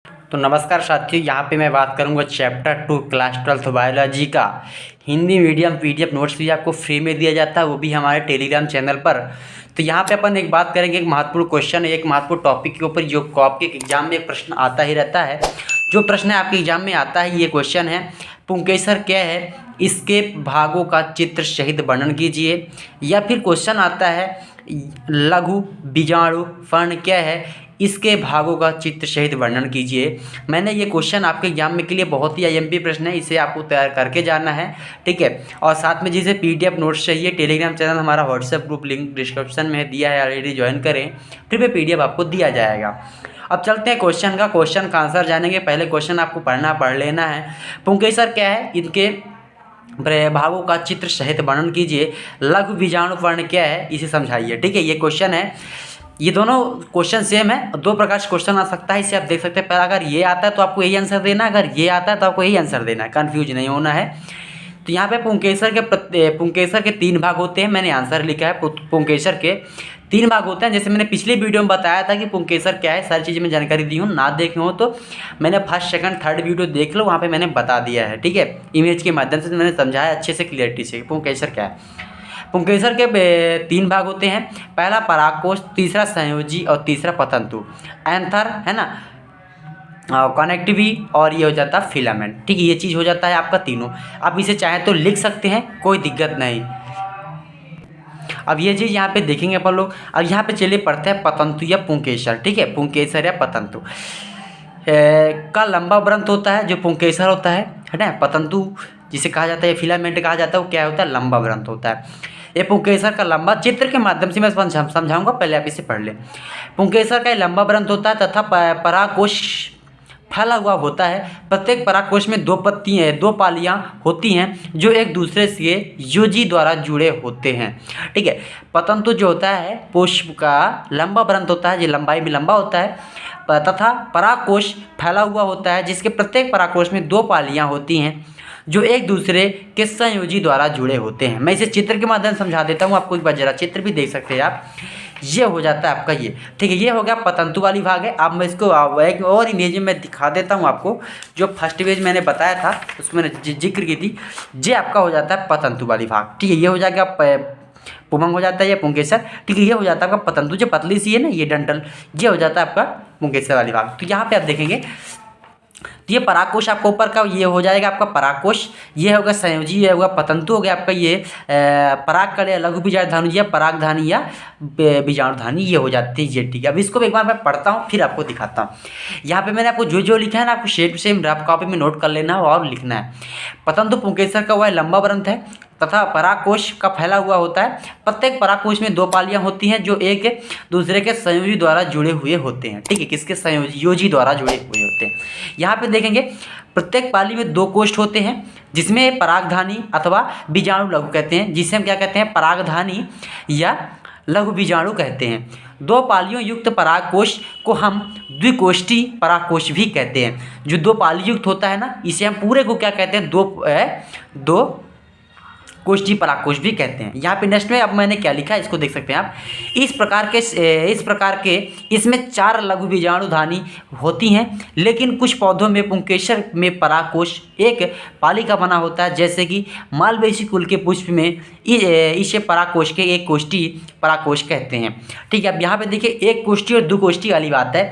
तो नमस्कार साथियों, यहाँ पे मैं बात करूँगा चैप्टर 2 क्लास 12th बायोलॉजी का हिंदी मीडियम पीडीएफ नोट्स भी आपको फ्री में दिया जाता है, वो भी हमारे टेलीग्राम चैनल पर। तो यहाँ पे अपन एक बात करेंगे, एक महत्वपूर्ण क्वेश्चन है, एक महत्वपूर्ण टॉपिक के ऊपर जो आपके एग्जाम में एक प्रश्न आता ही रहता है। जो प्रश्न आपके एग्जाम में आता है ये क्वेश्चन है, पुंकेसर क्या है, इसके भागों का चित्र सहित वर्णन कीजिए। या फिर क्वेश्चन आता है लघु बीजाणु फर्ण क्या है, इसके भागों का चित्र सहित वर्णन कीजिए। मैंने ये क्वेश्चन आपके एग्जाम में के लिए बहुत ही आईएमपी प्रश्न है, इसे आपको तैयार करके जाना है, ठीक है। और साथ में जिसे पीडीएफ नोट्स चाहिए, टेलीग्राम चैनल हमारा व्हाट्सएप ग्रुप लिंक डिस्क्रिप्शन में दिया है, ऑलरेडी ज्वाइन करें, फिर भी पीडीएफ आपको दिया जाएगा। अब चलते हैं क्वेश्चन का आंसर जानेंगे। पहले क्वेश्चन आपको पढ़ लेना है। पुंकेसर क्या है, इनके भागों का चित्र सहित वर्णन कीजिए। लघु बीजाणु वर्ण क्या है, इसे समझाइए, ठीक है। ये क्वेश्चन है, ये दोनों क्वेश्चन सेम है, दो प्रकार से क्वेश्चन आ सकता है, इसे आप देख सकते हैं। पर अगर ये आता है तो आपको यही आंसर देना है, अगर ये आता है तो आपको यही आंसर देना है, कन्फ्यूज नहीं होना है। तो यहाँ पे पुंकेसर के 3 भाग होते हैं, मैंने आंसर लिखा है। पुंकेसर के 3 भाग होते हैं, जैसे मैंने पिछले वीडियो में बताया था कि पुंकेसर क्या है, सारी चीज़ें मैं जानकारी दी हूँ। ना देखे हो तो मैंने फर्स्ट सेकंड थर्ड वीडियो देख लो, वहाँ पे मैंने बता दिया है, ठीक है। इमेज के माध्यम से मैंने समझाया अच्छे से, क्लियरिटी से पुंकेसर क्या है। पुंकेसर के 3 भाग होते हैं, पहला परागकोश, तीसरा संयोजी और तीसरा पतंतु। एंथर है ना, कनेक्टिवी, और ये हो जाता है फिलामेंट, ठीक है। ये चीज़ हो जाता है आपका तीनों। आप इसे चाहे तो लिख सकते हैं, कोई दिक्कत नहीं। अब ये चीज़ यहाँ पे देखेंगे अपन लोग। अब यहाँ पे चलिए पढ़ते हैं पतंतु या पुंकेसर, ठीक है। पुंकेसर या पतंतु का लंबा व्रंत होता है जो पुंकेसर होता है ना। पतंतु जिसे कहा जाता है, फिलामेंट कहा जाता है, वो क्या होता है, लंबा व्रंत होता है। ये पुंकेसर का लंबा, चित्र के माध्यम से मैं समझाऊंगा, पहले आप इसे पढ़ लें। पुंकेसर का लंबा व्रंत होता है तथा परागकोश फैला हुआ होता है। प्रत्येक परागकोश में 2 पालियाँ होती हैं जो एक दूसरे से योजी द्वारा जुड़े होते हैं, ठीक है। पतंतु जो होता है, पुष्प का लंबा व्रंत होता है, ये लंबाई में लंबा होता है, तथा परागकोश फैला हुआ होता है जिसके प्रत्येक परागकोश में 2 पालियाँ होती हैं जो एक दूसरे के संयोजी द्वारा जुड़े होते हैं। मैं इसे चित्र के माध्यम से समझा देता हूँ आपको, एक बार जरा चित्र भी देख सकते हैं आप। ये हो जाता है आपका ये, ठीक है। ये हो गया पतंतु वाली भाग है। अब मैं इसको एक और इमेज में दिखा देता हूँ आपको, जो फर्स्ट इमेज मैंने बताया था उसमें जिक्र की थी। ये आपका हो जाता है पतंतु वाली भाग, ठीक है। ये हो जाएगा पुमंग हो जाता है, ये पुंकेसर, ठीक है। ये हो जाता है आपका पतंतु, जो पतली सी है ना ये डंठल, ये हो जाता है आपका पुंकेसर वाली भाग। तो यहाँ पे आप देखेंगे तो ये परागकोश आपका ऊपर का ये हो जाएगा आपका परागकोश, ये होगा संयोजी, ये होगा पतंतु, हो गया आपका ये परागकण या लघु बीजाणुधानी या परागधानी या बीजाणुधानी, ये हो जाती है ये, ठीक है। अब इसको एक बार मैं पढ़ता हूँ फिर आपको दिखाता हूँ। यहाँ पे मैंने आपको जो जो लिखा है ना, आपको शेड से रफ कॉपी में नोट कर लेना है और लिखना है। पतंतु पुंकेसर का वह लंबा व्रंत है तथा परागकोश का फैला हुआ होता है। प्रत्येक परागकोश में 2 पालियाँ होती हैं जो एक दूसरे के संयोजी द्वारा जुड़े हुए होते हैं, ठीक है। किसके योजी द्वारा जुड़े हुए होते हैं। यहाँ पे देखेंगे प्रत्येक पाली में 2 कोष्ठ होते हैं जिसमें परागधानी अथवा बीजाणु लघु कहते हैं, जिसे हम क्या कहते हैं, परागधानी या लघु बीजाणु कहते हैं। 2 पालियों युक्त परागकोश को हम द्विकोष्ठी परागकोश भी कहते हैं। जो 2 पाली युक्त होता है ना, इसे हम पूरे को क्या कहते हैं, दो कोष्ठी परागकोश भी कहते हैं। यहाँ पे नेक्स्ट में अब मैंने क्या लिखा है इसको देख सकते हैं आप। इस प्रकार के इसमें 4 लघु बीजाणुधानी होती हैं, लेकिन कुछ पौधों में पुंकेसर में परागकोश एक पाली का बना होता है, जैसे कि मालवेसी कुल के पुष्प में इसे परागकोश के एक कोष्ठी परागकोश कहते हैं, ठीक है। अब यहाँ पे देखिए एक कोष्ठी और 2 कोष्ठी वाली बात है।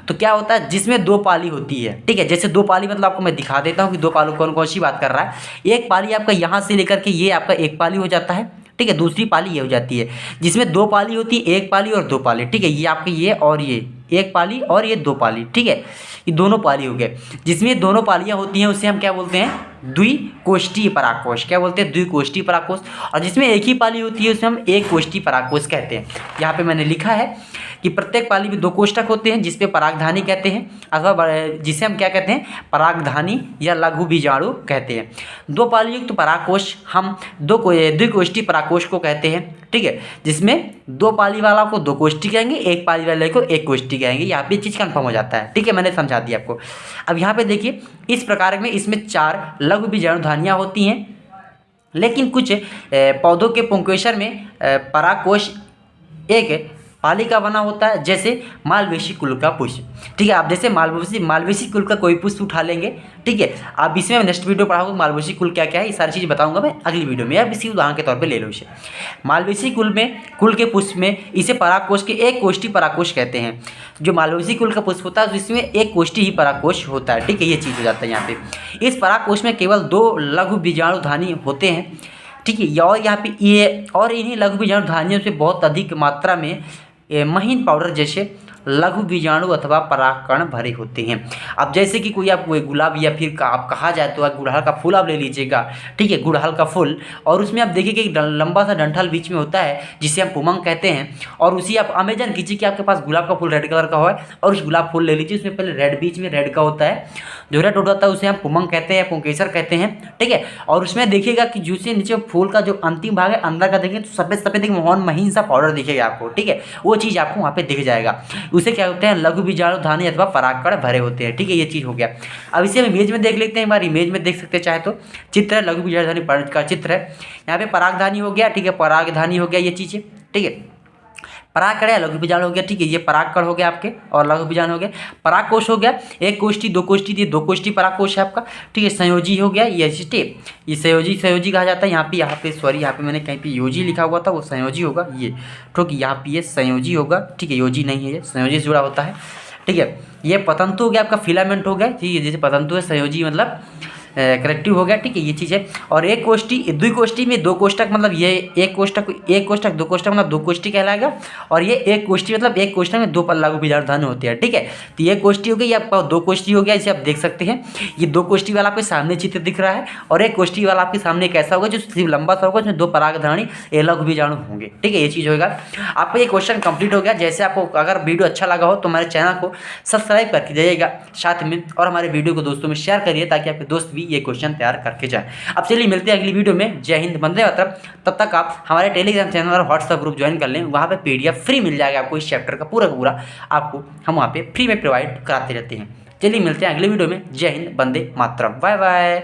तो क्या होता है, जिसमें 2 पाली होती है, ठीक है। जैसे 2 पाली मतलब आपको मैं दिखा देता हूँ कि 2 पाली कौन कौन सी बात कर रहा है। एक पाली आपका यहाँ से लेकर के ये आपका एक पाली हो जाता है, ठीक है। दूसरी पाली ये हो जाती है जिसमें 2 पाली होती है, एक पाली और 2 पाली, ठीक है। ये आपके ये और ये एक पाली और ये 2 पाली, ठीक है। ये दोनों पाली हो गए। जिसमें दोनों पालियाँ होती हैं उसे हम क्या बोलते हैं, द्विकोष्ठी परागकोश, क्या बोलते हैं, द्विकोष्ठी परागकोश। और जिसमें एक ही पाली होती है उसे हम एक कोष्ठी परागकोश कहते हैं। यहाँ पे मैंने लिखा है कि प्रत्येक पाली में 2 कोष्ठक होते हैं जिसपे परागधानी कहते हैं, अथवा जिसे हम क्या कहते हैं, परागधानी या लघु बीजाणु कहते हैं। 2 पाली युक्त परागकोश हम द्विकोष्ठी परागकोश को कहते हैं, ठीक है। जिसमें 2 पाली वाला को 2 कोष्ठी कहेंगे, एक पाली वाले को एक कोष्ठी कहेंगे। यहाँ पे चीज़ कन्फर्म हो जाता है, ठीक है। मैंने समझा दिया आपको। अब यहाँ पे देखिए इस प्रकार में इसमें 4 लघु बीजाणुधानियाँ होती हैं, लेकिन कुछ पौधों के पुंकेसर में परागकोश एक पाली का बना होता है, जैसे मालवेशी कुल का पुष्प। ठीक है, आप जैसे मालवेशी कुल का कोई पुष्प उठा लेंगे, ठीक है, आप इसमें नेक्स्ट वीडियो पढ़ाऊंगा मालवेशी कुल क्या क्या है, ये सारी चीज़ बताऊंगा मैं अगली वीडियो में। अब इसी उदाहरण के तौर पे ले लो इसे। मालवेशी कुल के पुष्प में इसे परागकोश के एक कोष्ठी परागकोश कहते हैं। जो मालवेशी कुल का पुष्प होता है इसमें एक कोष्ठी ही परागकोश होता है। ठीक है, ये चीज़ हो जाता है यहाँ पे। इस परागकोश में केवल 2 लघु बीजाणुधानी होते हैं। ठीक है, और यहाँ पे ये और इन्हीं लघु बीजाणुधानियों से बहुत अधिक मात्रा में महीन पाउडर जैसे लघु बीजाणु अथवा परागकण भरे होते हैं। अब जैसे कि कोई आप गुलाब या फिर आप कहा जाए तो गुड़हल का फूल आप ले लीजिएगा। ठीक है, गुड़हल का फूल, और उसमें आप देखिए कि लंबा सा डंठल बीच में होता है जिसे हम पुमंग कहते हैं। और उसी आप अमेजन कीजिए कि आपके पास गुलाब का फूल रेड कलर का हो और उस गुलाब फूल ले लीजिए, उसमें पहले रेड बीच में रेड का होता है, जो रेड होता है उसे हम पुमंग कहते हैं, पुंकेसर कहते हैं। ठीक है, और उसमें देखिएगा कि जूसे नीचे फूल का जो अंतिम भाग है अंदर का देखेंगे तो सफेद सफेद एक महीन सा पाउडर दिखेगा आपको। ठीक है, वो चीज़ आपको वहाँ पे दिख जाएगा। उसे क्या होते हैं, लघु बीजाणुधानी अथवा परागकण भरे होते हैं। ठीक है, ये चीज़ हो गया। अब इसे हम इमेज में देख लेते हैं, हमारी इमेज में देख सकते हैं चाहे तो। चित्र है, लघु बीजाणुधानी का चित्र है। यहाँ पे परागधानी हो गया। ठीक है, परागधानी हो गया ये चीज़। ठीक है, परागकण या लघु बीजाणु हो गया। ठीक है, ये परागकण हो गया आपके और लघु बीजाणु हो गया। परागकोश हो गया, एक कोष्ठी, 2 कोष्ठी थी, 2 कोष्ठी परागकोश है आपका। ठीक है, संयोजी हो गया, ये स्टेप, ये संयोजी कहा जाता है। यहाँ पे सॉरी, यहाँ पे मैंने कहीं पे योजी लिखा हुआ था, वो संयोजी होगा ये। ठीक है, यहाँ पे ये संयोजी होगा। ठीक है, योजी नहीं है, ये संयोजी से जुड़ा होता है। ठीक है, ये पतंतु हो गया आपका, फिलामेंट हो गया। ठीक है, जैसे पतंतु है, संयोजी मतलब करेक्टिव हो गया। ठीक है, ये चीज़ है। और एक कोष्ठी, 2 कोष्ठी में 2 कोष्ठक मतलब ये एक कोष्ठक 2 कोष्ठक मतलब 2 कोष्ठी कहलाएगा। और ये एक कोष्ठी मतलब एक कोष्ठक में 2 लघु बीजाणुधानी होती है। ठीक है, तो ये कोष्ठी हो गई, ये आपका 2 कोष्ठी हो गया। इसे आप देख सकते हैं, ये 2 कोष्ठी वाला आपके सामने चित्र दिख रहा है और एक कोष्ठी वाला आपके सामने कैसा होगा जो सिर्फ लंबा सा होगा, उसमें 2 परागधानी लघु बीजाणु होंगे। ठीक है, ये चीज़ होगा। आपका ये क्वेश्चन कंप्लीट हो गया। जैसे आपको अगर वीडियो अच्छा लगा हो तो हमारे चैनल को सब्सक्राइब करके जाइएगा साथ में, और हमारे वीडियो को दोस्तों में शेयर करिए ताकि आपके दोस्त भी ये क्वेश्चन तैयार करके जाएं। अब चलिए मिलते हैं अगली वीडियो में। जय हिंद, वंदे मातरम। तब तक आप हमारे टेलीग्राम चैनल और व्हाट्सएप ग्रुप ज्वाइन कर लें, वहाँ पे PDF फ्री मिल जाएगा आपको। इस चैप्टर का पूरा आपको हम वहाँ पे फ्री में प्रोवाइड कराते रहते हैं। चलिए मिलते हैं अगली वीडियो में। जय हिंद, वंदे मातरम, बाय बाय।